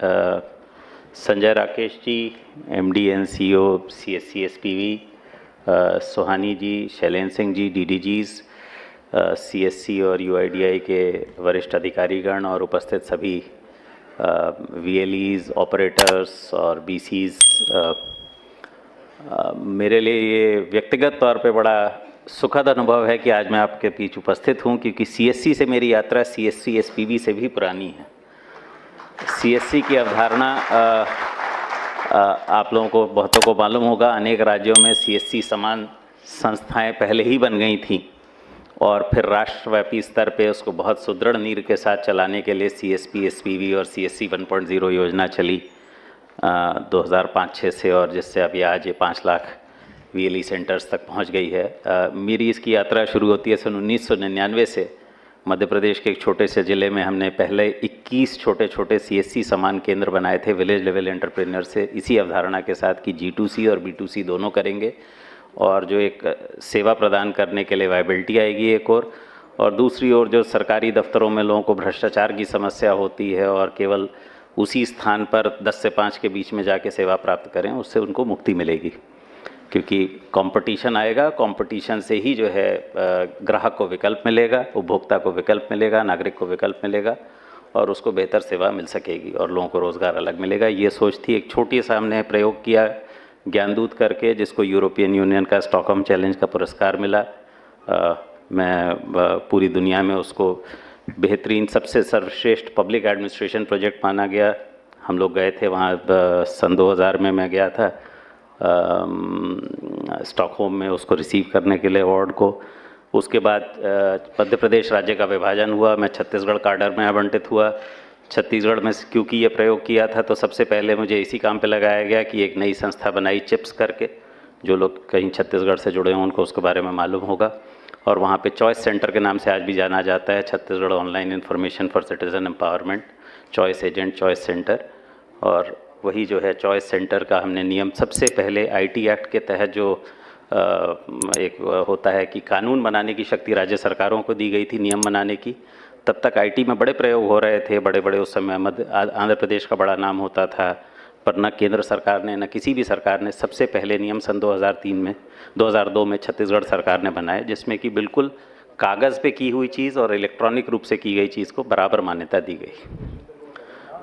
Sanjay Rakesh ji, MD and CEO CSC SPV, Suhani ji, Shailendra Singh ji, DDGs, CSC और UIDAI के वरिष्ठ अधिकारीगण और उपस्थित सभी वीएलईज, ऑपरेटर्स और बीसीज, मेरे लिए ये व्यक्तिगत तौर पे बड़ा सुखद अनुभव है कि आज मैं आपके बीच उपस्थित हूँ, क्योंकि सीएससी से मेरी यात्रा सीएससी एसपीवी से भी पुरानी है। सीएससी की अवधारणा आप लोगों को बहुतों को मालूम होगा, अनेक राज्यों में सीएससी समान संस्थाएं पहले ही बन गई थीं और फिर राष्ट्रव्यापी स्तर पे उसको बहुत सुदृढ़ नींव के साथ चलाने के लिए सीएसपी, एसपीवी और सीएससी 1.0 योजना चली 2005-06 से, और जिससे अभी आज ये 5 लाख वीएलई सेंटर्स तक पहुंच गई है। मेरी इसकी यात्रा शुरू होती है सन 1999 से। मध्य प्रदेश के एक छोटे से ज़िले में हमने पहले 21 छोटे छोटे सीएससी समान केंद्र बनाए थे विलेज लेवल एंटरप्रेन्योर से, इसी अवधारणा के साथ कि G2C और B2C दोनों करेंगे, और जो एक सेवा प्रदान करने के लिए वायबिलिटी आएगी एक और दूसरी ओर जो सरकारी दफ्तरों में लोगों को भ्रष्टाचार की समस्या होती है और केवल उसी स्थान पर 10 से 5 के बीच में जाके सेवा प्राप्त करें, उससे उनको मुक्ति मिलेगी। क्योंकि कंपटीशन आएगा, कंपटीशन से ही जो है ग्राहक को विकल्प मिलेगा, उपभोक्ता को विकल्प मिलेगा, नागरिक को विकल्प मिलेगा और उसको बेहतर सेवा मिल सकेगी और लोगों को रोज़गार अलग मिलेगा। ये सोच थी। एक छोटी सा हमने प्रयोग किया ज्ञानदूत करके, जिसको यूरोपियन यूनियन का स्टॉकहोम चैलेंज का पुरस्कार मिला। मैं पूरी दुनिया में उसको बेहतरीन सबसे सर्वश्रेष्ठ पब्लिक एडमिनिस्ट्रेशन प्रोजेक्ट माना गया। हम लोग गए थे वहाँ सन 2000 में मैं गया था स्टॉकहोम में उसको रिसीव करने के लिए अवार्ड को। उसके बाद मध्य प्रदेश राज्य का विभाजन हुआ, मैं छत्तीसगढ़ काडर में आवंटित हुआ। छत्तीसगढ़ में क्योंकि ये प्रयोग किया था तो सबसे पहले मुझे इसी काम पे लगाया गया कि एक नई संस्था बनाई चिप्स करके। जो लोग कहीं छत्तीसगढ़ से जुड़े हों उनको उसके बारे में मालूम होगा। और वहाँ पे चॉइस सेंटर के नाम से आज भी जाना जाता है, Chhattisgarh online information for citizen empowerment, choice agent, choice centre. और वही जो है चॉइस सेंटर का हमने नियम सबसे पहले आईटी एक्ट के तहत जो एक होता है कि कानून बनाने की शक्ति राज्य सरकारों को दी गई थी नियम बनाने की। तब तक आईटी में बड़े प्रयोग हो रहे थे, बड़े बड़े। उस समय आंध्र प्रदेश का बड़ा नाम होता था, पर न केंद्र सरकार ने न किसी भी सरकार ने सबसे पहले नियम सन 2002 में छत्तीसगढ़ सरकार ने बनाए, जिसमें कि बिल्कुल कागज़ पे की हुई चीज़ और इलेक्ट्रॉनिक रूप से की गई चीज़ को बराबर मान्यता दी गई।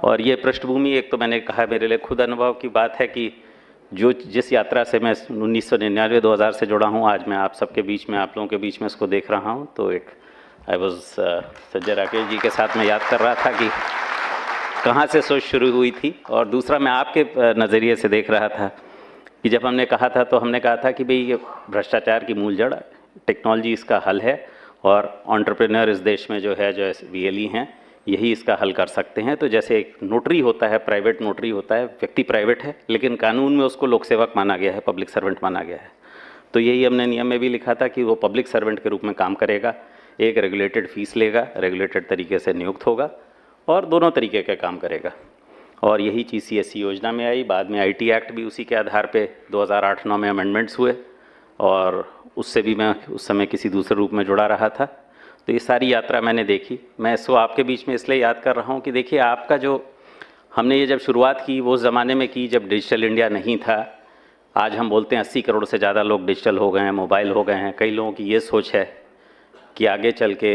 और ये पृष्ठभूमि एक तो मैंने कहा मेरे लिए खुद अनुभव की बात है कि जिस यात्रा से मैं 1999-2000 से जुड़ा हूँ, आज मैं आप सबके बीच में, आप लोगों के बीच में इसको देख रहा हूँ। तो एक संजय राकेश जी के साथ मैं याद कर रहा था कि कहाँ से सोच शुरू हुई थी, और दूसरा मैं आपके नज़रिए से देख रहा था कि जब हमने कहा था तो हमने कहा था कि भाई ये भ्रष्टाचार की मूल जड़ टेक्नोलॉजी इसका हल है, और एंटरप्रेन्योर इस देश में जो वीएलई हैं यही इसका हल कर सकते हैं। तो जैसे एक नोटरी होता है, प्राइवेट नोटरी होता है, व्यक्ति प्राइवेट है लेकिन कानून में उसको लोक सेवक माना गया है, पब्लिक सर्वेंट माना गया है। तो यही हमने नियम में भी लिखा था कि वो पब्लिक सर्वेंट के रूप में काम करेगा, एक रेगुलेटेड फीस लेगा, रेगुलेटेड तरीके से नियुक्त होगा और दोनों तरीके का काम करेगा। और यही चीज़ सीएससी योजना में आई। बाद में आईटी एक्ट भी उसी के आधार पे 2008-09 में अमेंडमेंट्स हुए, और उससे भी मैं उस समय किसी दूसरे रूप में जुड़ा रहा था। तो ये सारी यात्रा मैंने देखी। मैं इसको आपके बीच में इसलिए याद कर रहा हूँ कि देखिए, आपका जो हमने ये जब शुरुआत की वो ज़माने में की जब डिजिटल इंडिया नहीं था। आज हम बोलते हैं 80 करोड़ से ज़्यादा लोग डिजिटल हो गए हैं, मोबाइल हो गए हैं। कई लोगों की ये सोच है कि आगे चल के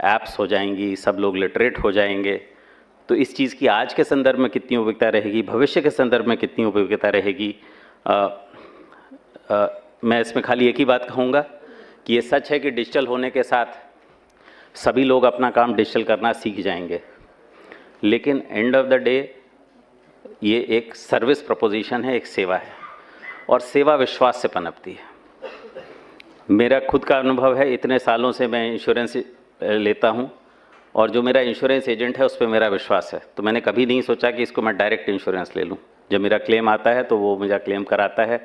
ऐप्स हो जाएंगी, सब लोग लिटरेट हो जाएंगे। तो इस चीज़ की आज के संदर्भ में कितनी उपयोगिता रहेगी, भविष्य के संदर्भ में कितनी उपयोगिता रहेगी, मैं इसमें खाली एक ही बात कहूँगा कि ये सच है कि डिजिटल होने के साथ सभी लोग अपना काम डिजिटल करना सीख जाएंगे, लेकिन एंड ऑफ द डे ये एक सर्विस प्रपोजिशन है, एक सेवा है, और सेवा विश्वास से पनपती है। मेरा खुद का अनुभव है, इतने सालों से मैं इंश्योरेंस लेता हूँ और जो मेरा इंश्योरेंस एजेंट है उस पर मेरा विश्वास है। तो मैंने कभी नहीं सोचा कि इसको मैं डायरेक्ट इंश्योरेंस ले लूँ। जब मेरा क्लेम आता है तो वो मेरा क्लेम कराता है।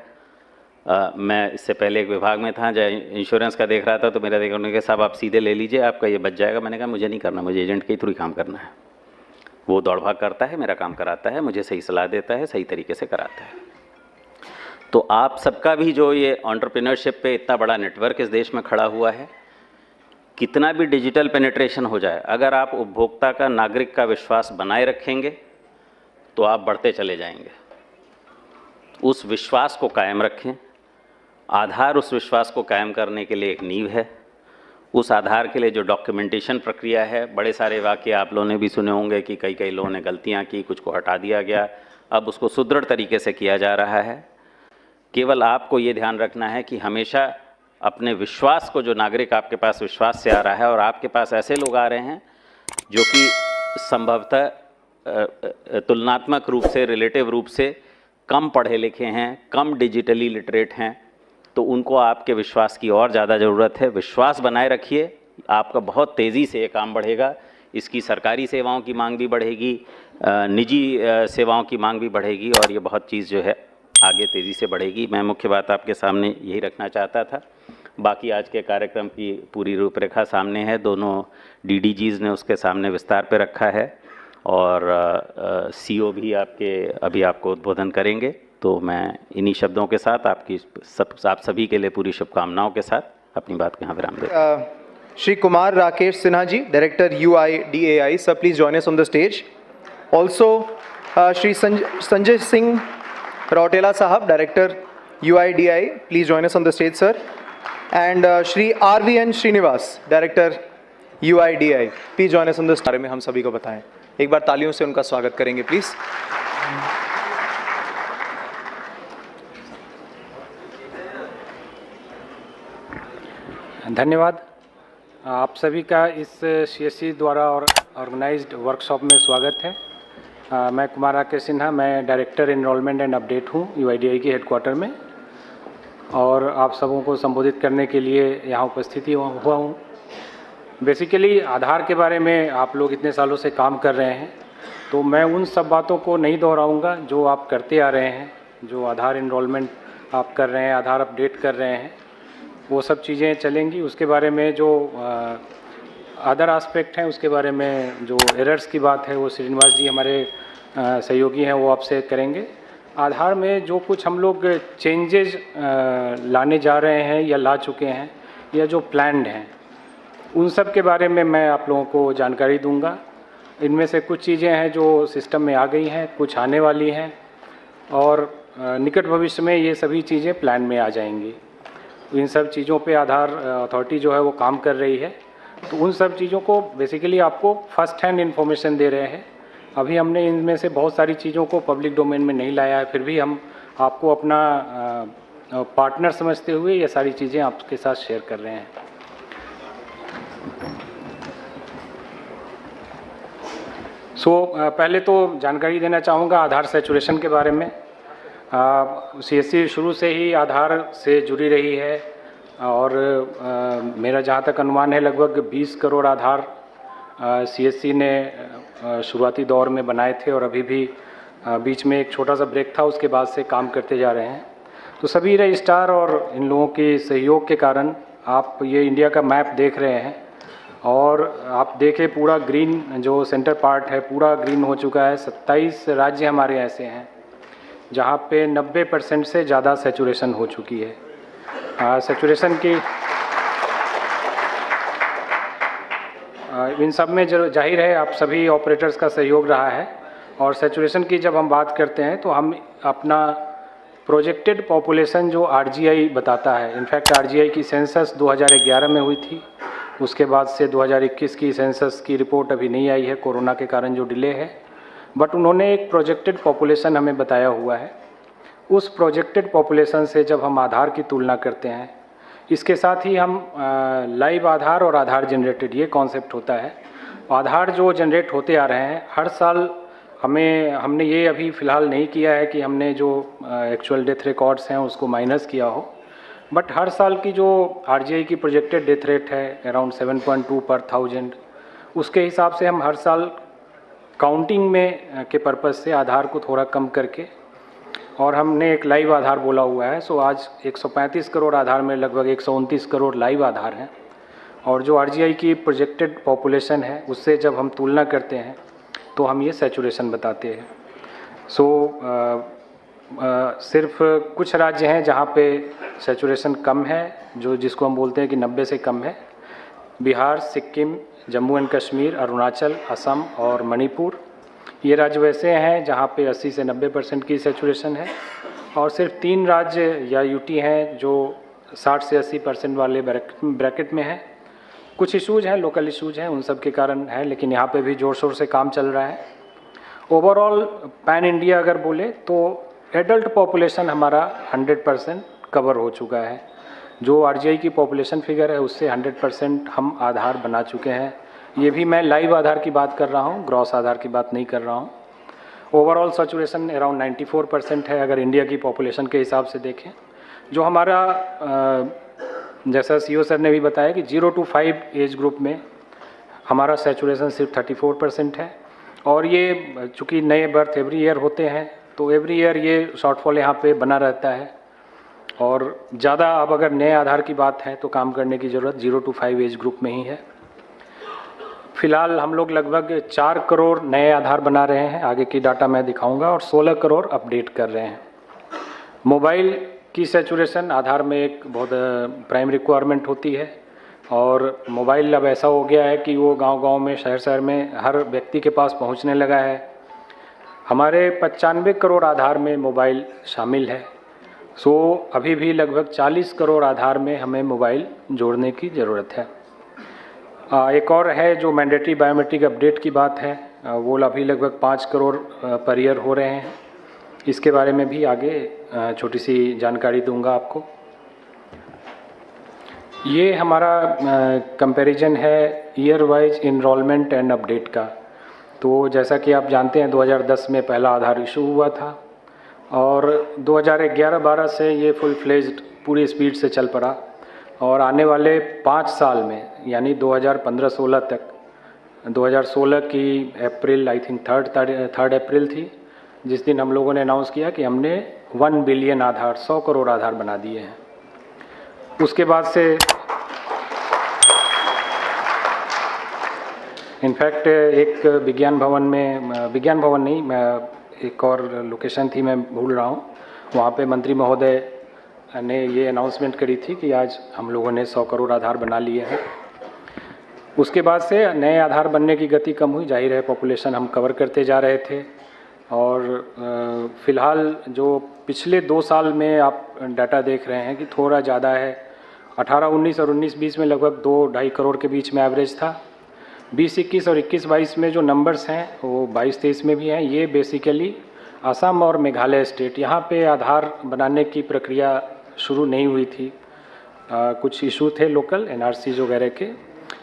मैं इससे पहले एक विभाग में था जहाँ इंश्योरेंस का देख रहा था, तो मेरा देखने के साहब आप सीधे ले लीजिए, आपका ये बच जाएगा। मैंने कहा मुझे नहीं करना, मुझे एजेंट के थ्रू ही काम करना है। वो दौड़ भाग करता है, मेरा काम कराता है, मुझे सही सलाह देता है, सही तरीके से कराता है। तो आप सबका भी जो ये एंटरप्रेन्योरशिप पे इतना बड़ा नेटवर्क इस देश में खड़ा हुआ है, कितना भी डिजिटल पेनिट्रेशन हो जाए, अगर आप उपभोक्ता का, नागरिक का विश्वास बनाए रखेंगे तो आप बढ़ते चले जाएंगे। उस विश्वास को कायम रखें। आधार उस विश्वास को कायम करने के लिए एक नींव है। उस आधार के लिए जो डॉक्यूमेंटेशन प्रक्रिया है, बड़े सारे वाक़ये आप लोगों ने भी सुने होंगे कि कई लोगों ने गलतियां की, कुछ को हटा दिया गया, अब उसको सुदृढ़ तरीके से किया जा रहा है। केवल आपको ये ध्यान रखना है कि हमेशा अपने विश्वास को, जो नागरिक आपके पास विश्वास से आ रहा है, और आपके पास ऐसे लोग आ रहे हैं जो कि संभवतः तुलनात्मक रूप से, रिलेटिव रूप से कम पढ़े लिखे हैं, कम डिजिटली लिटरेट हैं, तो उनको आपके विश्वास की और ज़्यादा ज़रूरत है। विश्वास बनाए रखिए, आपका बहुत तेज़ी से ये काम बढ़ेगा। इसकी सरकारी सेवाओं की मांग भी बढ़ेगी, निजी सेवाओं की मांग भी बढ़ेगी, और ये बहुत चीज़ जो है आगे तेज़ी से बढ़ेगी। मैं मुख्य बात आपके सामने यही रखना चाहता था। बाकी आज के कार्यक्रम की पूरी रूपरेखा सामने है, दोनों डीडीजीज़ ने उसके सामने विस्तार पे रखा है, और सीओ भी अभी आपको उद्बोधन करेंगे। तो मैं इन्हीं शब्दों के साथ आप सभी के लिए पूरी शुभकामनाओं के साथ अपनी बात को यहाँ विराम देता Shri Kumar Rakesh Sinha ji, director UIDAI, sir please join us on the stage. Also Shri Sanjay Singh Rautela साहब, director UIDAI, please join us on the stage sir. And Shri RVN Srinivas, director UIDAI, please join us on the stage. बारे में हम सभी को बताएं, एक बार तालियों से उनका स्वागत करेंगे प्लीज। धन्यवाद। आप सभी का इस CSC द्वारा ऑर्गेनाइज्ड वर्कशॉप में स्वागत है। मैं कुमार राकेश सिन्हा, मैं डायरेक्टर एनरोलमेंट एंड अपडेट हूँ UIDAI के हेडक्वार्टर में, और आप सबों को संबोधित करने के लिए यहाँ उपस्थित हुआ हूँ। बेसिकली आधार के बारे में आप लोग इतने सालों से काम कर रहे हैं, तो मैं उन सब बातों को नहीं दोहराऊँगा जो आप करते आ रहे हैं। जो आधार एनरोलमेंट आप कर रहे हैं, आधार अपडेट कर रहे हैं, वो सब चीज़ें चलेंगी। उसके बारे में जो अदर एस्पेक्ट हैं, उसके बारे में जो एरर्स की बात है, वो श्रीनिवास जी हमारे सहयोगी हैं, वो आपसे करेंगे। आधार में जो कुछ हम लोग चेंजेस लाने जा रहे हैं या ला चुके हैं, या जो प्लान्ड हैं, उन सब के बारे में मैं आप लोगों को जानकारी दूंगा। इनमें से कुछ चीज़ें हैं जो सिस्टम में आ गई हैं, कुछ आने वाली हैं, और निकट भविष्य में ये सभी चीज़ें प्लान में आ जाएंगी। इन सब चीज़ों पे आधार अथॉरिटी जो है वो काम कर रही है। तो उन सब चीज़ों को बेसिकली आपको फर्स्ट हैंड इन्फॉर्मेशन दे रहे हैं। अभी हमने इनमें से बहुत सारी चीज़ों को पब्लिक डोमेन में नहीं लाया है, फिर भी हम आपको अपना पार्टनर समझते हुए ये सारी चीज़ें आपके साथ शेयर कर रहे हैं। पहले तो जानकारी देना चाहूँगा आधार सैचुरेशन के बारे में। CSC शुरू से ही आधार से जुड़ी रही है, और मेरा जहाँ तक अनुमान है लगभग 20 करोड़ आधार CSC ने शुरुआती दौर में बनाए थे, और अभी भी बीच में एक छोटा सा ब्रेक था, उसके बाद से काम करते जा रहे हैं। तो सभी रजिस्ट्रार और इन लोगों के सहयोग के कारण आप ये इंडिया का मैप देख रहे हैं, और आप देखें पूरा ग्रीन जो सेंटर पार्ट है पूरा ग्रीन हो चुका है। 27 राज्य हमारे ऐसे हैं जहाँ पे 90% से ज़्यादा सैचुरेशन हो चुकी है। सैचुरेशन की इन सब में जाहिर है आप सभी ऑपरेटर्स का सहयोग रहा है। और सैचुरेशन की जब हम बात करते हैं तो हम अपना प्रोजेक्टेड पॉपुलेशन जो RGI बताता है, इनफैक्ट RGI की सेंसस 2011 में हुई थी, उसके बाद से 2021 की सेंसस की रिपोर्ट अभी नहीं आई है, कोरोना के कारण जो डिले है, बट उन्होंने एक प्रोजेक्टेड पॉपुलेशन हमें बताया हुआ है। उस प्रोजेक्टेड पॉपुलेशन से जब हम आधार की तुलना करते हैं, इसके साथ ही हम लाइव आधार और आधार जनरेटेड, ये कॉन्सेप्ट होता है। आधार जो जनरेट होते आ रहे हैं हर साल, हमने ये अभी फ़िलहाल नहीं किया है कि हमने जो एक्चुअल डेथ रिकॉर्ड्स हैं उसको माइनस किया हो, बट हर साल की जो RGI की प्रोजेक्टेड डेथ रेट है अराउंड 7.2 पर 1000, उसके हिसाब से हम हर साल काउंटिंग में के पर्पज़ से आधार को थोड़ा कम करके, और हमने एक लाइव आधार बोला हुआ है। सो आज 135 करोड़ आधार में लगभग 129 करोड़ लाइव आधार हैं, और जो RGI की प्रोजेक्टेड पॉपुलेशन है उससे जब हम तुलना करते हैं तो हम ये सैचुरेशन बताते हैं। सिर्फ कुछ राज्य हैं जहाँ पे सैचुरेशन कम है, जिसको हम बोलते हैं कि 90 से कम है। बिहार, सिक्किम, जम्मू एंड कश्मीर, अरुणाचल, असम और मणिपुर। ये राज्य वैसे हैं जहाँ पे 80 से 90% की सैचुरेशन है, और सिर्फ 3 राज्य या यूटी हैं जो 60 से 80% वाले ब्रैकेट में हैं। कुछ इशूज़ हैं, लोकल इशूज़ हैं, उन सब के कारण है, लेकिन यहाँ पे भी ज़ोर शोर से काम चल रहा है। ओवरऑल पैन इंडिया अगर बोले तो एडल्ट पॉपुलेशन हमारा 100% कवर हो चुका है। जो आरजीआई की पॉपुलेशन फिगर है उससे 100% हम आधार बना चुके हैं। ये भी मैं लाइव आधार की बात कर रहा हूँ, ग्रॉस आधार की बात नहीं कर रहा हूँ। ओवरऑल सैचुरेशन अराउंड 94% है अगर इंडिया की पॉपुलेशन के हिसाब से देखें। जो हमारा जैसा सीओ सर ने भी बताया कि 0 to 5 एज ग्रुप में हमारा सैचुरेशन सिर्फ 34% है, और ये चूँकि नए बर्थ एवरी ईयर होते हैं तो एवरी ईयर ये शॉर्टफॉल यहाँ पे बना रहता है, और ज़्यादा अब अगर नए आधार की बात है तो काम करने की ज़रूरत 0 to 5 एज ग्रुप में ही है। फिलहाल हम लोग लगभग 4 करोड़ नए आधार बना रहे हैं, आगे की डाटा मैं दिखाऊंगा, और 16 करोड़ अपडेट कर रहे हैं। मोबाइल की सैचुरेशन आधार में एक बहुत प्राइम रिक्वायरमेंट होती है, और मोबाइल अब ऐसा हो गया है कि वो गांव-गांव में, शहर-शहर में हर व्यक्ति के पास पहुंचने लगा है। हमारे 95 करोड़ आधार में मोबाइल शामिल है, सो अभी भी लगभग 40 करोड़ आधार में हमें मोबाइल जोड़ने की ज़रूरत है। एक और है जो मैंडेटरी बायोमेट्रिक अपडेट की बात है, वो अभी लगभग 5 करोड़ पर ईयर हो रहे हैं। इसके बारे में भी आगे छोटी सी जानकारी दूंगा आपको। ये हमारा कंपैरिजन है year wise enrolment and update का। तो जैसा कि आप जानते हैं 2010 में पहला आधार इशू हुआ था, और 2011-12 से ये फुल फ्लेज्ड पूरी स्पीड से चल पड़ा, और आने वाले 5 साल में यानी 2015-16 तक, 2016 की अप्रैल आई थिंक 3 अप्रैल थी जिस दिन हम लोगों ने अनाउंस किया कि हमने 1 बिलियन आधार, 100 करोड़ आधार बना दिए हैं। उसके बाद से इनफैक्ट एक विज्ञान भवन नहीं, मैं एक और लोकेशन थी, मैं भूल रहा हूँ, वहाँ पे मंत्री महोदय ने ये अनाउंसमेंट करी थी कि आज हम लोगों ने 100 करोड़ आधार बना लिए हैं। उसके बाद से नए आधार बनने की गति कम हुई, जाहिर है पॉपुलेशन हम कवर करते जा रहे थे, और फ़िलहाल जो पिछले 2 साल में आप डाटा देख रहे हैं कि थोड़ा ज़्यादा है। 18-19 और 19-20 में लगभग 2-2.5 करोड़ के बीच में एवरेज था। 20-21 और 21-22 में जो नंबर्स हैं वो 22-23 में भी हैं। ये बेसिकली असम और मेघालय स्टेट, यहाँ पे आधार बनाने की प्रक्रिया शुरू नहीं हुई थी। कुछ इशू थे लोकल एनआरसी वगैरह के,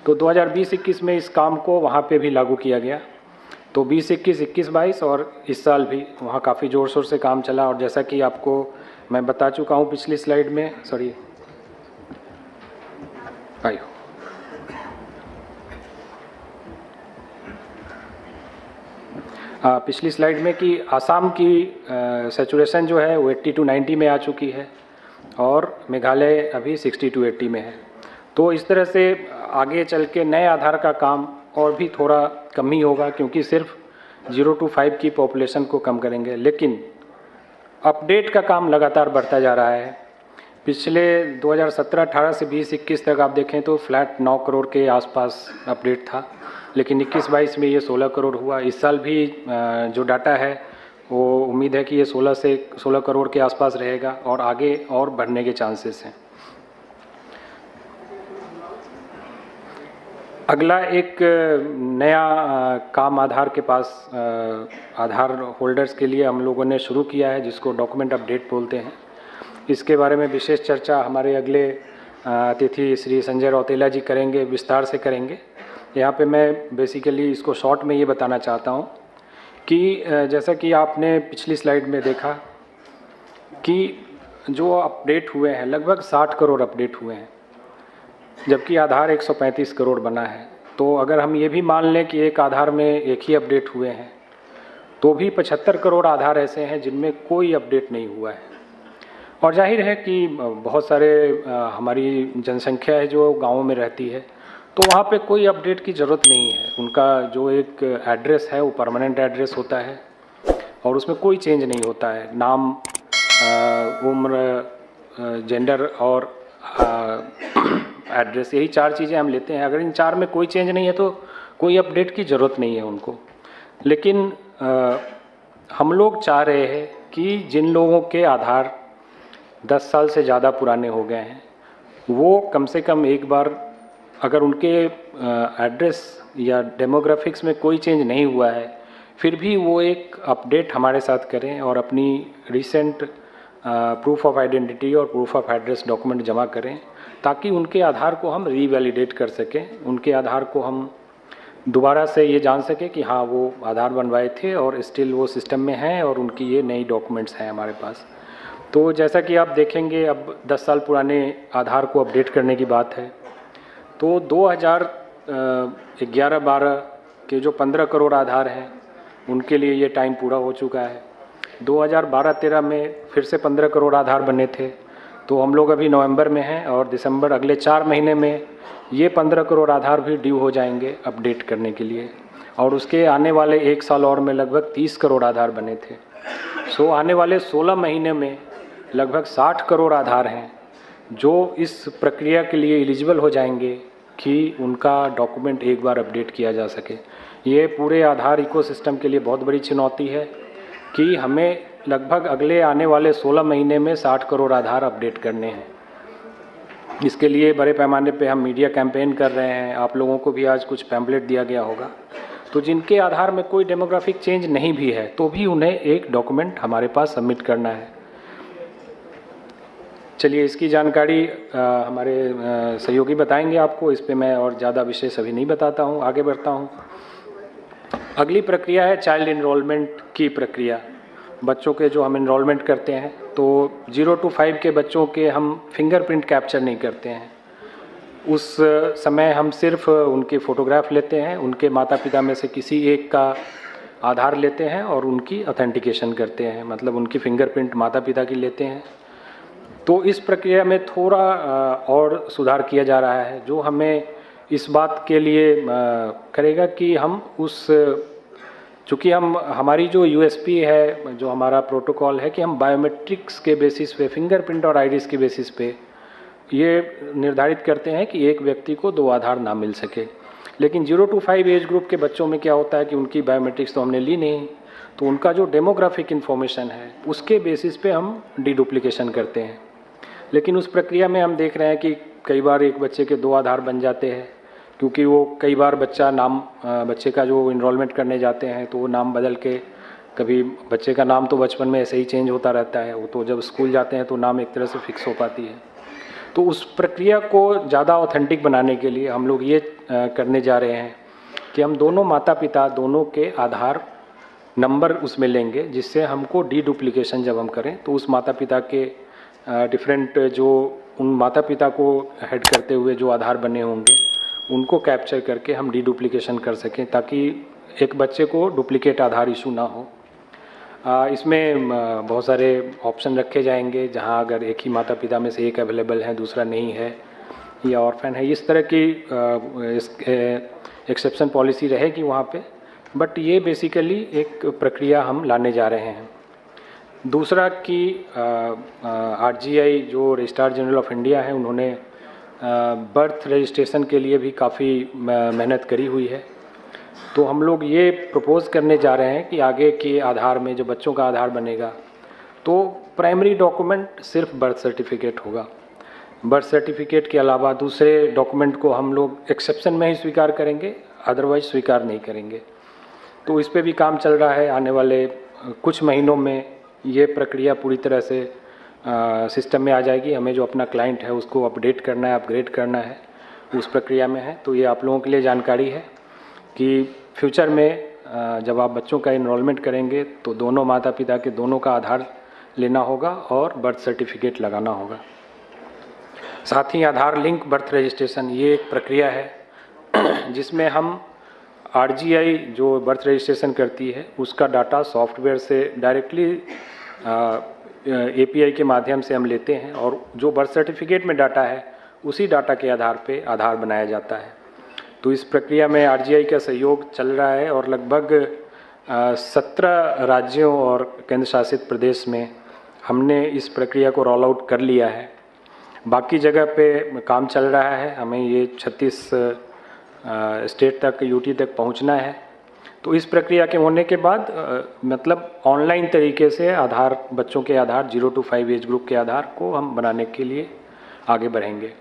तो 2020-21 में इस काम को वहाँ पे भी लागू किया गया। तो 20-21, 21-22 और इस साल भी वहाँ काफ़ी ज़ोर शोर से काम चला, और जैसा कि आपको मैं बता चुका हूँ पिछली स्लाइड में, पिछली स्लाइड में कि आसाम की सैचुरेशन जो है वो 80 to 90 में आ चुकी है, और मेघालय अभी 60 to 80 में है। तो इस तरह से आगे चल के नए आधार का काम और भी थोड़ा कम ही होगा, क्योंकि सिर्फ 0 to 5 की पॉपुलेशन को कम करेंगे, लेकिन अपडेट का काम लगातार बढ़ता जा रहा है। पिछले 2017-18 से 20-21 तक आप देखें तो फ्लैट 9 करोड़ के आसपास अपडेट था, लेकिन 21-22 में ये 16 करोड़ हुआ। इस साल भी जो डाटा है वो उम्मीद है कि ये 16 करोड़ के आसपास रहेगा, और आगे और बढ़ने के चांसेस हैं। अगला एक नया काम आधार के पास आधार होल्डर्स के लिए हम लोगों ने शुरू किया है, जिसको डॉक्यूमेंट अपडेट बोलते हैं। इसके बारे में विशेष चर्चा हमारे अगले अतिथि श्री संजय रौतेला जी करेंगे, विस्तार से करेंगे। यहाँ पे मैं बेसिकली इसको शॉर्ट में ये बताना चाहता हूँ कि जैसा कि आपने पिछली स्लाइड में देखा कि जो अपडेट हुए हैं लगभग 60 करोड़ अपडेट हुए हैं, जबकि आधार 135 करोड़ बना है। तो अगर हम ये भी मान लें कि एक आधार में एक ही अपडेट हुए हैं, तो भी 75 करोड़ आधार ऐसे हैं जिनमें कोई अपडेट नहीं हुआ है। और जाहिर है कि बहुत सारे हमारी जनसंख्या है जो गाँवों में रहती है, तो वहाँ पे कोई अपडेट की ज़रूरत नहीं है। उनका जो एक एड्रेस है वो परमानेंट एड्रेस होता है, और उसमें कोई चेंज नहीं होता है। नाम, उम्र, जेंडर और एड्रेस, यही 4 चीज़ें हम लेते हैं। अगर इन 4 में कोई चेंज नहीं है तो कोई अपडेट की ज़रूरत नहीं है उनको। लेकिन हम लोग चाह रहे हैं कि जिन लोगों के आधार 10 साल से ज़्यादा पुराने हो गए हैं वो कम से कम एक बार, अगर उनके एड्रेस या डेमोग्राफिक्स में कोई चेंज नहीं हुआ है, फिर भी वो एक अपडेट हमारे साथ करें और अपनी रिसेंट प्रूफ ऑफ आइडेंटिटी और प्रूफ ऑफ एड्रेस डॉक्यूमेंट जमा करें, ताकि उनके आधार को हम रीवैलिडेट कर सकें, उनके आधार को हम दोबारा से ये जान सकें कि हाँ वो आधार बनवाए थे और स्टिल वो सिस्टम में हैं और उनकी ये नई डॉक्यूमेंट्स हैं हमारे पास। तो जैसा कि आप देखेंगे, अब 10 साल पुराने आधार को अपडेट करने की बात है, तो 2011-12 के जो 15 करोड़ आधार हैं उनके लिए ये टाइम पूरा हो चुका है। 2012-13 में फिर से 15 करोड़ आधार बने थे, तो हम लोग अभी नवंबर में हैं और दिसंबर अगले 4 महीने में ये 15 करोड़ आधार भी ड्यू हो जाएंगे अपडेट करने के लिए, और उसके आने वाले 1 साल और में लगभग 30 करोड़ आधार बने थे। सो आने वाले 16 महीने में लगभग 60 करोड़ आधार हैं जो इस प्रक्रिया के लिए एलिजिबल हो जाएंगे कि उनका डॉक्यूमेंट एक बार अपडेट किया जा सके। ये पूरे आधार इकोसिस्टम के लिए बहुत बड़ी चुनौती है कि हमें लगभग अगले आने वाले 16 महीने में 60 करोड़ आधार अपडेट करने हैं। इसके लिए बड़े पैमाने पे हम मीडिया कैंपेन कर रहे हैं। आप लोगों को भी आज कुछ पैम्पलेट दिया गया होगा। तो जिनके आधार में कोई डेमोग्राफिक चेंज नहीं भी है तो भी उन्हें एक डॉक्यूमेंट हमारे पास सबमिट करना है। चलिए, इसकी जानकारी हमारे सहयोगी बताएंगे आपको। इस पे मैं और ज़्यादा विशेष अभी नहीं बताता हूँ, आगे बढ़ता हूँ। अगली प्रक्रिया है चाइल्ड इनरोलमेंट की प्रक्रिया। बच्चों के जो हम इनरोलमेंट करते हैं, तो 0 to 5 के बच्चों के हम फिंगरप्रिंट कैप्चर नहीं करते हैं। उस समय हम सिर्फ उनके फ़ोटोग्राफ लेते हैं, उनके माता पिता में से किसी एक का आधार लेते हैं और उनकी ऑथेंटिकेशन करते हैं, मतलब उनकी फिंगरप्रिंट माता पिता की लेते हैं। तो इस प्रक्रिया में थोड़ा और सुधार किया जा रहा है, जो हमें इस बात के लिए करेगा कि हम चूँकि हमारी जो यूएसपी है, जो हमारा प्रोटोकॉल है कि हम बायोमेट्रिक्स के बेसिस पे, फिंगरप्रिंट और आईरिस के बेसिस पे ये निर्धारित करते हैं कि एक व्यक्ति को 2 आधार ना मिल सके। लेकिन 0 to 5 एज ग्रुप के बच्चों में क्या होता है कि उनकी बायोमेट्रिक्स तो हमने ली नहीं, तो उनका जो डेमोग्राफिक इन्फॉर्मेशन है उसके बेसिस पे हम डीडुप्लीकेशन करते हैं। लेकिन उस प्रक्रिया में हम देख रहे हैं कि कई बार एक बच्चे के 2 आधार बन जाते हैं, क्योंकि वो कई बार बच्चे का जो इनरोलमेंट करने जाते हैं तो वो नाम बदल के, कभी बच्चे का नाम तो बचपन में ऐसे ही चेंज होता रहता है, वो तो जब स्कूल जाते हैं तो नाम एक तरह से फिक्स हो पाती है। तो उस प्रक्रिया को ज़्यादा ऑथेंटिक बनाने के लिए हम लोग ये करने जा रहे हैं कि हम दोनों माता पिता दोनों के आधार नंबर उसमें लेंगे, जिससे हमको डीडुप्लीकेशन जब हम करें तो उस माता पिता के डिफरेंट जो उन माता पिता को हेड करते हुए जो आधार बने होंगे उनको कैप्चर करके हम डीडुप्लीकेशन कर सकें, ताकि एक बच्चे को डुप्लीकेट आधार इशू ना हो। इसमें बहुत सारे ऑप्शन रखे जाएंगे, जहां अगर एक ही माता पिता में से एक अवेलेबल है, दूसरा नहीं है या ऑर्फन है, इस तरह की एक्सेप्शन पॉलिसी रहेगी वहाँ पे। बट ये बेसिकली एक प्रक्रिया हम लाने जा रहे हैं। दूसरा कि आरजीआई जो रजिस्ट्रार जनरल ऑफ इंडिया है, उन्होंने बर्थ रजिस्ट्रेशन के लिए भी काफ़ी मेहनत करी हुई है। तो हम लोग ये प्रपोज़ करने जा रहे हैं कि आगे के आधार में जो बच्चों का आधार बनेगा तो प्राइमरी डॉक्यूमेंट सिर्फ बर्थ सर्टिफिकेट होगा। बर्थ सर्टिफिकेट के अलावा दूसरे डॉक्यूमेंट को हम लोग एक्सेप्शन में ही स्वीकार करेंगे, अदरवाइज स्वीकार नहीं करेंगे। तो इस पे भी काम चल रहा है। आने वाले कुछ महीनों में ये प्रक्रिया पूरी तरह से सिस्टम में आ जाएगी। हमें जो अपना क्लाइंट है उसको अपडेट करना है, अपग्रेड करना है, उस प्रक्रिया में है। तो ये आप लोगों के लिए जानकारी है कि फ्यूचर में जब आप बच्चों का इनरोलमेंट करेंगे तो दोनों माता पिता के दोनों का आधार लेना होगा और बर्थ सर्टिफिकेट लगाना होगा। साथ ही आधार लिंक बर्थ रजिस्ट्रेशन, ये एक प्रक्रिया है जिसमें हम आरजीआई जो बर्थ रजिस्ट्रेशन करती है उसका डाटा सॉफ्टवेयर से डायरेक्टली एपीआई के माध्यम से हम लेते हैं, और जो बर्थ सर्टिफिकेट में डाटा है उसी डाटा के आधार पे आधार बनाया जाता है। तो इस प्रक्रिया में आरजीआई का सहयोग चल रहा है और लगभग 17 राज्यों और केंद्र शासित प्रदेश में हमने इस प्रक्रिया को रोल आउट कर लिया है। बाकी जगह पे काम चल रहा है। हमें ये 36 स्टेट तक, यूटी तक पहुंचना है। तो इस प्रक्रिया के होने के बाद मतलब ऑनलाइन तरीके से आधार, बच्चों के आधार 0 to 5 एज ग्रुप के आधार को हम बनाने के लिए आगे बढ़ेंगे।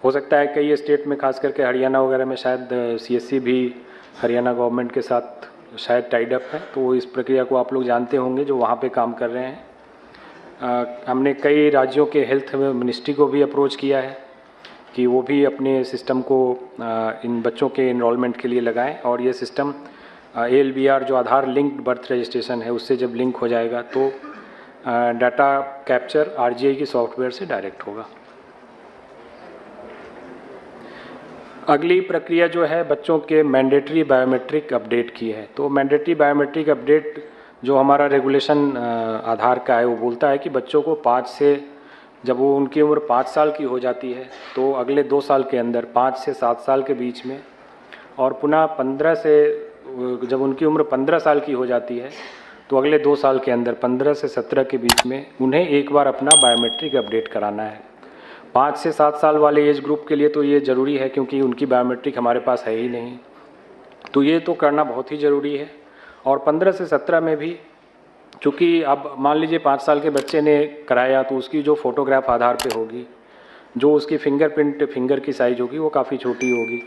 हो सकता है कई स्टेट में, खास करके हरियाणा वगैरह में शायद CSC भी हरियाणा गवर्नमेंट के साथ शायद टाइड अप है, तो इस प्रक्रिया को आप लोग जानते होंगे जो वहाँ पे काम कर रहे हैं। हमने कई राज्यों के हेल्थ मिनिस्ट्री को भी अप्रोच किया है कि वो भी अपने सिस्टम को इन बच्चों के इनरोलमेंट के लिए लगाएं, और ये सिस्टम ALBR जो आधार लिंक्ड बर्थ रजिस्ट्रेशन है उससे जब लिंक हो जाएगा तो डाटा कैप्चर RGI की सॉफ्टवेयर से डायरेक्ट होगा। अगली प्रक्रिया जो है बच्चों के मैंडेटरी बायोमेट्रिक अपडेट की है। तो मैंडेटरी बायोमेट्रिक अपडेट जो हमारा रेगुलेशन आधार का है वो बोलता है कि बच्चों को 5 से, जब वो उनकी उम्र 5 साल की हो जाती है तो अगले 2 साल के अंदर 5 से 7 साल के बीच में, और पुनः 15 से, जब उनकी उम्र 15 साल की हो जाती है तो अगले 2 साल के अंदर 15 से 17 के बीच में उन्हें एक बार अपना बायोमेट्रिक अपडेट कराना है। 5 से 7 साल वाले एज ग्रुप के लिए तो ये ज़रूरी है क्योंकि उनकी बायोमेट्रिक हमारे पास है ही नहीं, तो ये तो करना बहुत ही ज़रूरी है। और 15 से 17 में भी, चूँकि अब मान लीजिए 5 साल के बच्चे ने कराया तो उसकी जो फ़ोटोग्राफ आधार पे होगी, जो उसकी फिंगरप्रिंट, फिंगर की साइज़ होगी वो काफ़ी छोटी होगी,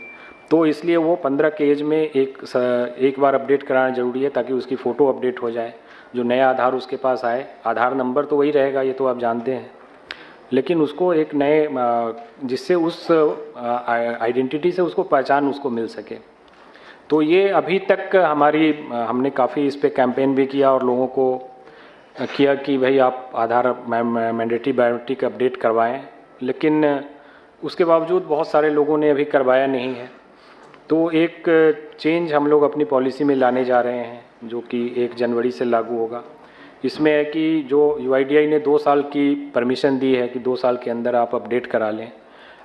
तो इसलिए वो 15 के एज में एक बार अपडेट कराना ज़रूरी है ताकि उसकी फ़ोटो अपडेट हो जाए, जो नया आधार उसके पास आए। आधार नंबर तो वही रहेगा, ये तो आप जानते हैं, लेकिन उसको एक नए, जिससे उस आइडेंटिटी से उसको पहचान उसको मिल सके। तो ये अभी तक हमने काफ़ी इस पे कैंपेन भी किया और लोगों को किया कि भाई आप आधार मैंडेटरी बायोमेट्रिक अपडेट करवाएं, लेकिन उसके बावजूद बहुत सारे लोगों ने अभी करवाया नहीं है। तो एक चेंज हम लोग अपनी पॉलिसी में लाने जा रहे हैं जो कि 1 जनवरी से लागू होगा। इसमें है कि जो UIDAI ने 2 साल की परमिशन दी है कि 2 साल के अंदर आप अपडेट करा लें,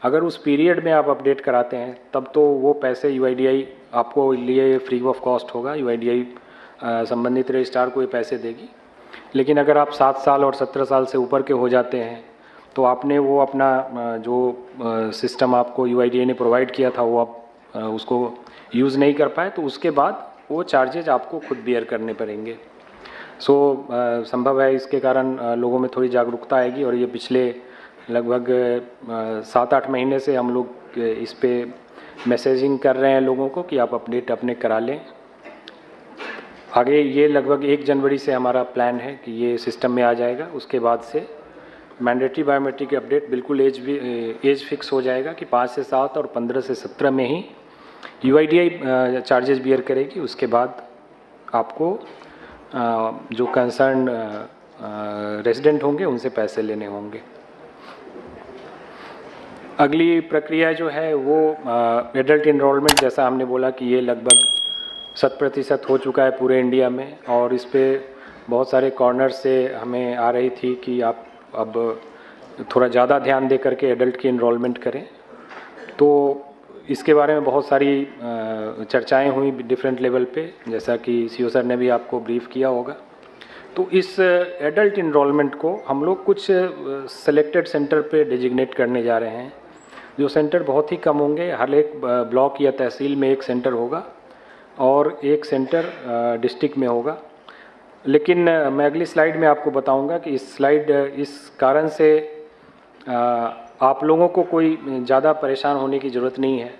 अगर उस पीरियड में आप अपडेट कराते हैं तब तो वो पैसे UIDAI आपको लिए फ्री ऑफ कॉस्ट होगा, UIDAI संबंधित रजिस्ट्रार को ये पैसे देगी। लेकिन अगर आप 7 साल और 17 साल से ऊपर के हो जाते हैं तो आपने वो अपना जो सिस्टम आपको UIDAI ने प्रोवाइड किया था वो आप उसको यूज़ नहीं कर पाए, तो उसके बाद वो चार्जेज आपको खुद बियर करने पड़ेंगे। संभव है इसके कारण लोगों में थोड़ी जागरूकता आएगी, और ये पिछले लगभग 7-8 महीने से हम लोग इस पे मैसेजिंग कर रहे हैं लोगों को कि आप अपडेट अपने करा लें। आगे ये लगभग 1 जनवरी से हमारा प्लान है कि ये सिस्टम में आ जाएगा। उसके बाद से मैंडेटरी बायोमेट्रिक अपडेट बिल्कुल एज फिक्स हो जाएगा कि 5 से 7 और 15 से 17 में ही UIDAI चार्जेस बियर करेगी। उसके बाद आपको जो कंसर्न रेजिडेंट होंगे उनसे पैसे लेने होंगे। अगली प्रक्रिया जो है वो एडल्ट इनरोलमेंट, जैसा हमने बोला कि ये लगभग 100% हो चुका है पूरे इंडिया में, और इस पे बहुत सारे कॉर्नर से हमें आ रही थी कि आप अब थोड़ा ज़्यादा ध्यान दे करके एडल्ट की इनरोलमेंट करें। तो इसके बारे में बहुत सारी चर्चाएं हुई डिफरेंट लेवल पे, जैसा कि CO सर ने भी आपको ब्रीफ किया होगा। तो इस एडल्ट इनरोलमेंट को हम लोग कुछ सेलेक्टेड सेंटर पे डेजिग्नेट करने जा रहे हैं, जो सेंटर बहुत ही कम होंगे। हर एक ब्लॉक या तहसील में एक सेंटर होगा और एक सेंटर डिस्ट्रिक्ट में होगा। लेकिन मैं अगली स्लाइड में आपको बताऊंगा कि इस कारण से आप लोगों को कोई ज़्यादा परेशान होने की ज़रूरत नहीं है।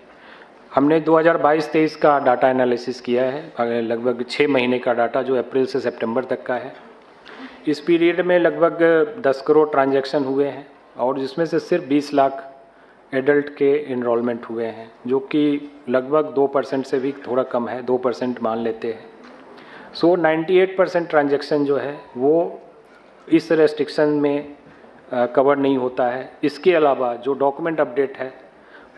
हमने 2022-23 का डाटा एनालिसिस किया है, लगभग 6 महीने का डाटा जो अप्रैल से सितंबर तक का है। इस पीरियड में लगभग 10 करोड़ ट्रांजैक्शन हुए हैं, और जिसमें से सिर्फ 20 लाख एडल्ट के इनरोलमेंट हुए हैं, जो कि लगभग 2% से भी थोड़ा कम है, 2% मान लेते हैं। 98% ट्रांजैक्शन जो है वो इस रेस्ट्रिक्शन में कवर नहीं होता है। इसके अलावा जो डॉक्यूमेंट अपडेट है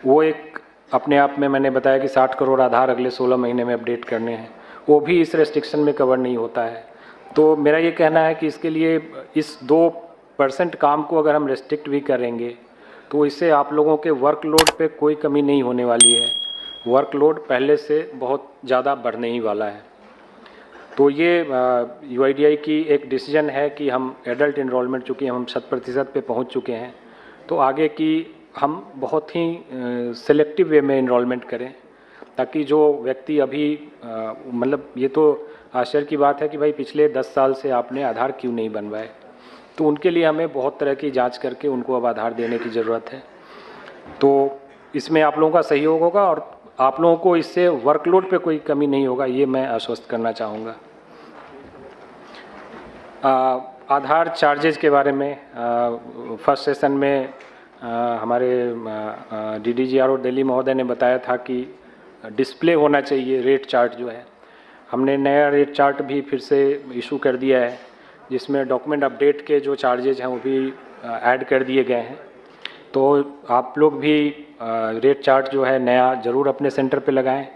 वो एक अपने आप में, मैंने बताया कि 60 करोड़ आधार अगले 16 महीने में अपडेट करने हैं, वो भी इस रेस्ट्रिक्शन में कवर नहीं होता है। तो मेरा ये कहना है कि इसके लिए इस 2% काम को अगर हम रेस्ट्रिक्ट भी करेंगे तो इससे आप लोगों के वर्कलोड पे कोई कमी नहीं होने वाली है। वर्कलोड पहले से बहुत ज़्यादा बढ़ने ही वाला है। तो ये UIDAI की एक डिसीजन है कि हम एडल्ट इनरोलमेंट, चूँकि हम 100% पे पहुंच चुके हैं, तो आगे की हम बहुत ही सिलेक्टिव वे में इनरोलमेंट करें, ताकि जो व्यक्ति अभी मतलब ये तो आश्चर्य की बात है कि भाई पिछले 10 साल से आपने आधार क्यों नहीं बनवाए, तो उनके लिए हमें बहुत तरह की जांच करके उनको अब आधार देने की ज़रूरत है। तो इसमें आप लोगों का सहयोग होगा और आप लोगों को इससे वर्कलोड पे कोई कमी नहीं होगा, ये मैं आश्वस्त करना चाहूँगा। आधार चार्जेज के बारे में फर्स्ट सेशन में हमारे DDGRO दिल्ली महोदय ने बताया था कि डिस्प्ले होना चाहिए रेट चार्ट जो है। हमने नया रेट चार्ट भी फिर से इशू कर दिया है, जिसमें डॉक्यूमेंट अपडेट के जो चार्जेज हैं वो भी ऐड कर दिए गए हैं। तो आप लोग भी रेट चार्ट जो है नया ज़रूर अपने सेंटर पे लगाएं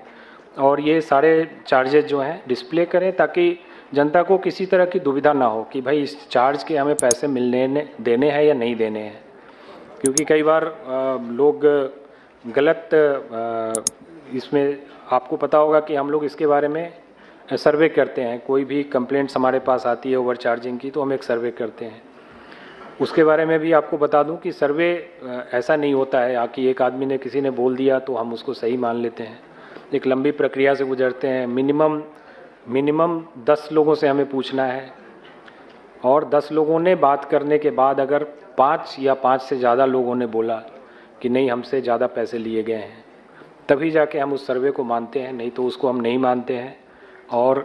और ये सारे चार्जेज जो हैं डिस्प्ले करें, ताकि जनता को किसी तरह की दुविधा ना हो कि भाई इस चार्ज के हमें पैसे देने हैं या नहीं देने हैं। क्योंकि कई बार लोग गलत इसमें, आपको पता होगा कि हम लोग इसके बारे में सर्वे करते हैं। कोई भी कंप्लेंट्स हमारे पास आती है ओवर चार्जिंग की, तो हम एक सर्वे करते हैं। उसके बारे में भी आपको बता दूं कि सर्वे ऐसा नहीं होता है कि एक आदमी ने किसी ने बोल दिया तो हम उसको सही मान लेते हैं। एक लंबी प्रक्रिया से गुजरते हैं। मिनिमम 10 लोगों से हमें पूछना है और 10 लोगों ने बात करने के बाद अगर 5 या 5 से ज़्यादा लोगों ने बोला कि नहीं हमसे ज़्यादा पैसे लिए गए हैं, तभी जाके हम उस सर्वे को मानते हैं, नहीं तो उसको हम नहीं मानते हैं। और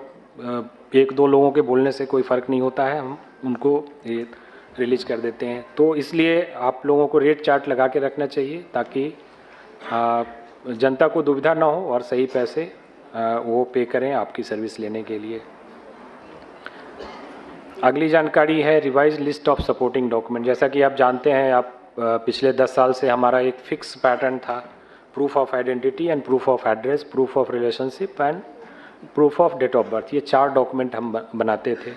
1-2 लोगों के बोलने से कोई फ़र्क नहीं होता है, हम उनको ये रिलीज कर देते हैं। तो इसलिए आप लोगों को रेट चार्ट लगा के रखना चाहिए ताकि जनता को दुविधा ना हो और सही पैसे वो पे करें आपकी सर्विस लेने के लिए। अगली जानकारी है revise list of supporting document. जैसा कि आप जानते हैं, आप पिछले 10 साल से हमारा एक फिक्स पैटर्न था, proof of identity and proof of address, proof of relationship and proof of date of birth. ये 4 डॉक्यूमेंट हम बनाते थे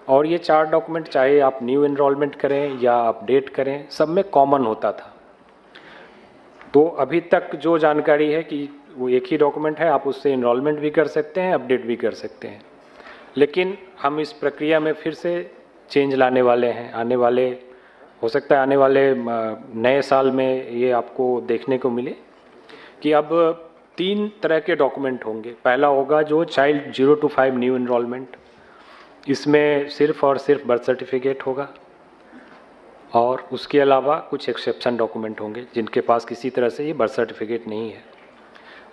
और ये 4 डॉक्यूमेंट चाहे आप न्यू एनरोलमेंट करें या अपडेट करें, सब में कॉमन होता था। तो अभी तक जो जानकारी है कि वो एक ही डॉक्यूमेंट है, आप उससे एनरोलमेंट भी कर सकते हैं, अपडेट भी कर सकते हैं। लेकिन हम इस प्रक्रिया में फिर से चेंज लाने वाले हैं। हो सकता है आने वाले नए साल में ये आपको देखने को मिले कि अब 3 तरह के डॉक्यूमेंट होंगे। पहला होगा जो चाइल्ड 0 to 5 न्यू एनरोलमेंट, इसमें सिर्फ और सिर्फ बर्थ सर्टिफिकेट होगा और उसके अलावा कुछ एक्सेप्शन डॉक्यूमेंट होंगे जिनके पास किसी तरह से ये बर्थ सर्टिफिकेट नहीं है।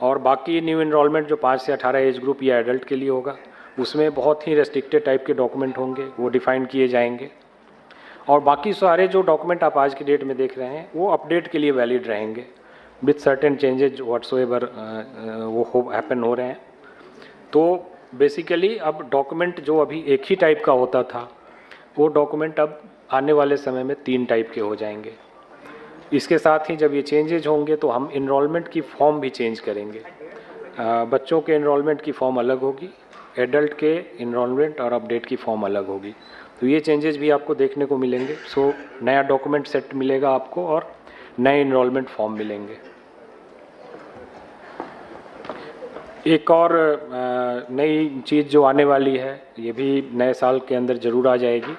और बाकी न्यू एनरोलमेंट जो 5 से 18 एज ग्रुप या एडल्ट के लिए होगा, उसमें बहुत ही रेस्ट्रिक्टेड टाइप के डॉक्यूमेंट होंगे, वो डिफाइन किए जाएंगे। और बाकी सारे जो डॉक्यूमेंट आप आज की डेट में देख रहे हैं वो अपडेट के लिए वैलिड रहेंगे विथ सर्टेन चेंजेज व्हाट्सोएवर वो हैपन हो रहे हैं। तो बेसिकली अब डॉक्यूमेंट जो अभी एक ही टाइप का होता था, वो डॉक्यूमेंट अब आने वाले समय में 3 टाइप के हो जाएंगे। इसके साथ ही जब ये चेंजेज होंगे तो हम इनरोलमेंट की फॉर्म भी चेंज करेंगे। बच्चों के इनरोलमेंट की फॉर्म अलग होगी, एडल्ट के इनरोलमेंट और अपडेट की फॉर्म अलग होगी। तो ये चेंजेस भी आपको देखने को मिलेंगे। सो नया डॉक्यूमेंट सेट मिलेगा आपको और नए इनरोलमेंट फॉर्म मिलेंगे। एक और नई चीज़ जो आने वाली है, ये भी नए साल के अंदर ज़रूर आ जाएगी।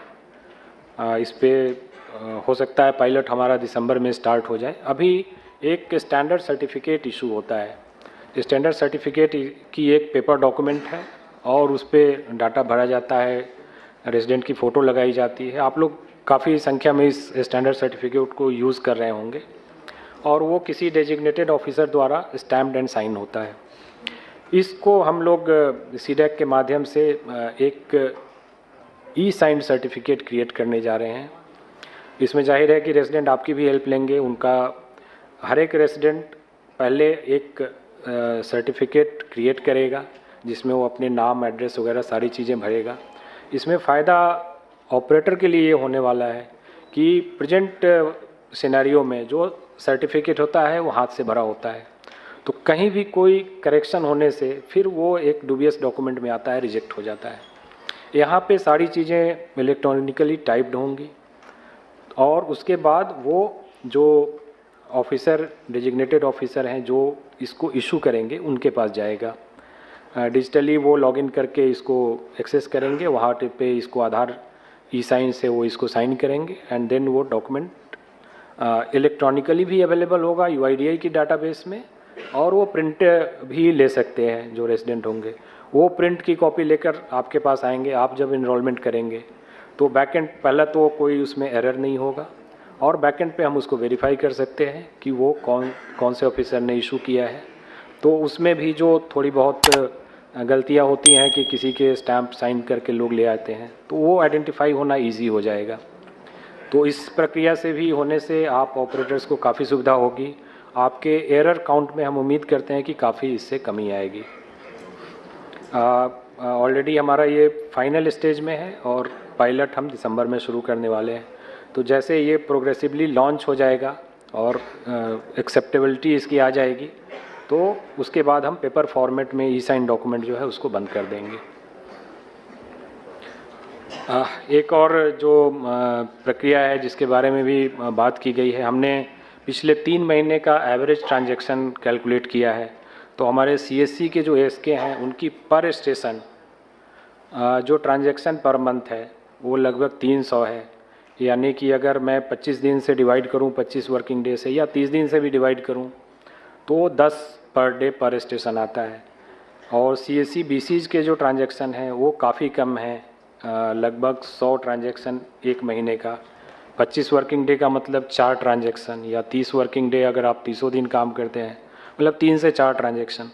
इस पे हो सकता है पायलट हमारा दिसंबर में स्टार्ट हो जाए। अभी एक स्टैंडर्ड सर्टिफिकेट इशू होता है। स्टैंडर्ड सर्टिफिकेट की एक पेपर डॉक्यूमेंट है और उस पर डाटा भरा जाता है, रेजिडेंट की फ़ोटो लगाई जाती है। आप लोग काफ़ी संख्या में इस स्टैंडर्ड सर्टिफिकेट को यूज़ कर रहे होंगे और वो किसी डेजिग्नेटेड ऑफिसर द्वारा स्टैम्प्ड एंड साइन होता है। इसको हम लोग सीडैक के माध्यम से एक ई-साइंड सर्टिफिकेट क्रिएट करने जा रहे हैं। इसमें जाहिर है कि रेजिडेंट आपकी भी हेल्प लेंगे। उनका हर एक रेजिडेंट पहले एक सर्टिफिकेट क्रिएट करेगा जिसमें वो अपने नाम, एड्रेस वगैरह सारी चीज़ें भरेगा। इसमें फ़ायदा ऑपरेटर के लिए ये होने वाला है कि प्रेजेंट सिनेरियो में जो सर्टिफिकेट होता है वो हाथ से भरा होता है, तो कहीं भी कोई करेक्शन होने से फिर वो एक डूबियस डॉक्यूमेंट में आता है, रिजेक्ट हो जाता है। यहाँ पे सारी चीज़ें इलेक्ट्रॉनिकली टाइप्ड होंगी और उसके बाद वो जो ऑफिसर, डेजिग्नेटेड ऑफिसर हैं जो इसको इशू करेंगे, उनके पास जाएगा। डिजिटली वो लॉगिन करके इसको एक्सेस करेंगे, वहाँ पे इसको आधार ई-साइन से वो इसको साइन करेंगे एंड देन वो डॉक्यूमेंट इलेक्ट्रॉनिकली भी अवेलेबल होगा UIDAI की डाटाबेस में और वो प्रिंट भी ले सकते हैं जो रेजिडेंट होंगे। वो प्रिंट की कॉपी लेकर आपके पास आएंगे। आप जब इनरोलमेंट करेंगे तो बैकएंड पहला तो कोई उसमें एरर नहीं होगा, और बैकएंड पे हम उसको वेरीफाई कर सकते हैं कि वो कौन से ऑफिसर ने इशू किया है। तो उसमें भी जो थोड़ी बहुत गलतियां होती हैं कि किसी के स्टैंप साइन करके लोग ले आते हैं, तो वो आइडेंटिफाई होना ईजी हो जाएगा। तो इस प्रक्रिया से भी होने से आप ऑपरेटर्स को काफ़ी सुविधा होगी। आपके एरर काउंट में हम उम्मीद करते हैं कि काफ़ी इससे कमी आएगी। ऑलरेडी हमारा ये फाइनल स्टेज में है और पायलट हम दिसंबर में शुरू करने वाले हैं। तो जैसे ये प्रोग्रेसिवली लॉन्च हो जाएगा और एक्सेप्टेबिलिटी इसकी आ जाएगी, तो उसके बाद हम पेपर फॉर्मेट में ई साइन डॉक्यूमेंट जो है उसको बंद कर देंगे। एक और जो प्रक्रिया है जिसके बारे में भी बात की गई है, हमने पिछले 3 महीने का एवरेज ट्रांजैक्शन कैलकुलेट किया है। तो हमारे सीएससी के जो एएसके हैं उनकी पर स्टेशन जो ट्रांजैक्शन पर मंथ है वो लगभग 300 है। यानी कि अगर मैं 25 दिन से डिवाइड करूं, 25 वर्किंग डे से, या 30 दिन से भी डिवाइड करूं, तो 10 पर डे पर स्टेशन आता है। और सीएससी बीसीज के जो ट्रांजैक्शन हैं वो काफ़ी कम है, लगभग 100 ट्रांजैक्शन एक महीने का। 25 वर्किंग डे का मतलब 4 ट्रांजैक्शन, या 30 वर्किंग डे अगर आप 30 दिन काम करते हैं मतलब 3 से 4 ट्रांजैक्शन।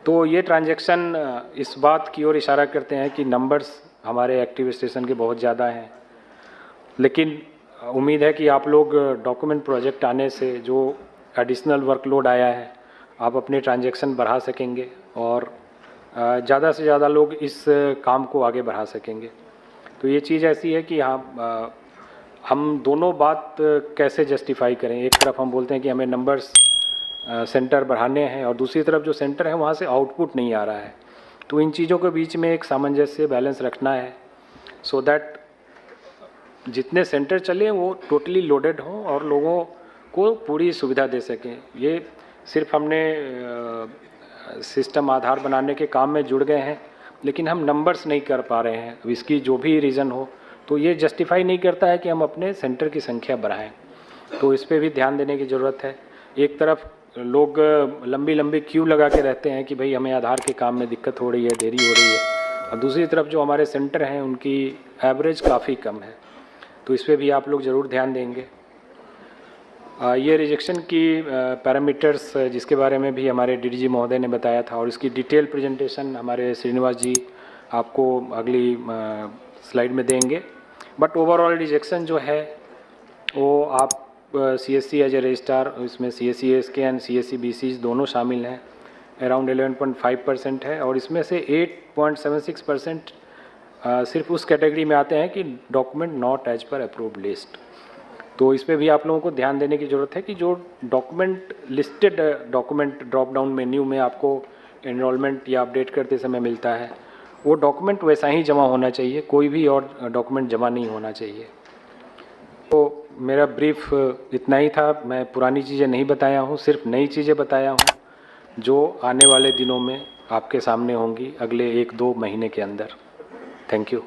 तो ये ट्रांजैक्शन इस बात की ओर इशारा करते हैं कि नंबर्स हमारे एक्टिव स्टेशन के बहुत ज़्यादा हैं। लेकिन उम्मीद है कि आप लोग डॉक्यूमेंट प्रोजेक्ट आने से जो एडिशनल वर्कलोड आया है, आप अपने ट्रांजैक्शन बढ़ा सकेंगे और ज़्यादा से ज़्यादा लोग इस काम को आगे बढ़ा सकेंगे। तो ये चीज़ ऐसी है कि हाँ, हम दोनों बात कैसे जस्टिफाई करें। एक तरफ हम बोलते हैं कि हमें नंबर्स सेंटर बढ़ाने हैं और दूसरी तरफ जो सेंटर है वहाँ से आउटपुट नहीं आ रहा है। तो इन चीज़ों के बीच में एक सामंजस्य बैलेंस रखना है, सो दैट जितने सेंटर चले वो टोटली लोडेड हों और लोगों को पूरी सुविधा दे सकें। ये सिर्फ हमने सिस्टम आधार बनाने के काम में जुड़ गए हैं, लेकिन हम नंबर्स नहीं कर पा रहे हैं। इसकी जो भी रीज़न हो, तो ये जस्टिफाई नहीं करता है कि हम अपने सेंटर की संख्या बढ़ाएं। तो इस पे भी ध्यान देने की ज़रूरत है। एक तरफ लोग लंबी लंबी क्यू लगा के रहते हैं कि भाई हमें आधार के काम में दिक्कत हो रही है, देरी हो रही है, और दूसरी तरफ जो हमारे सेंटर हैं उनकी एवरेज काफ़ी कम है। तो इस पर भी आप लोग ज़रूर ध्यान देंगे। ये रिजेक्शन की पैरामीटर्स जिसके बारे में भी हमारे डीडीजी महोदय ने बताया था, और इसकी डिटेल प्रेजेंटेशन हमारे श्रीनिवास जी आपको अगली स्लाइड में देंगे। बट ओवरऑल रिजेक्शन जो है वो आप सीएससी एज ए रजिस्ट्रार, इसमें सीएससी एएसके एंड सीएससी बीसीज दोनों शामिल हैं, अराउंड 11.5% है। और इसमें से 8.76% सिर्फ उस कैटेगरी में आते हैं कि document not as per approved list. तो इस पर भी आप लोगों को ध्यान देने की ज़रूरत है कि जो document listed document drop down menu में आपको एनरोलमेंट या अपडेट करते समय मिलता है, वो डॉक्यूमेंट वैसा ही जमा होना चाहिए, कोई भी और डॉक्यूमेंट जमा नहीं होना चाहिए। तो मेरा ब्रीफ इतना ही था। मैं पुरानी चीज़ें नहीं बताया हूँ, सिर्फ नई चीज़ें बताया हूँ जो आने वाले दिनों में आपके सामने होंगी अगले 1-2 महीने के अंदर। Thank you.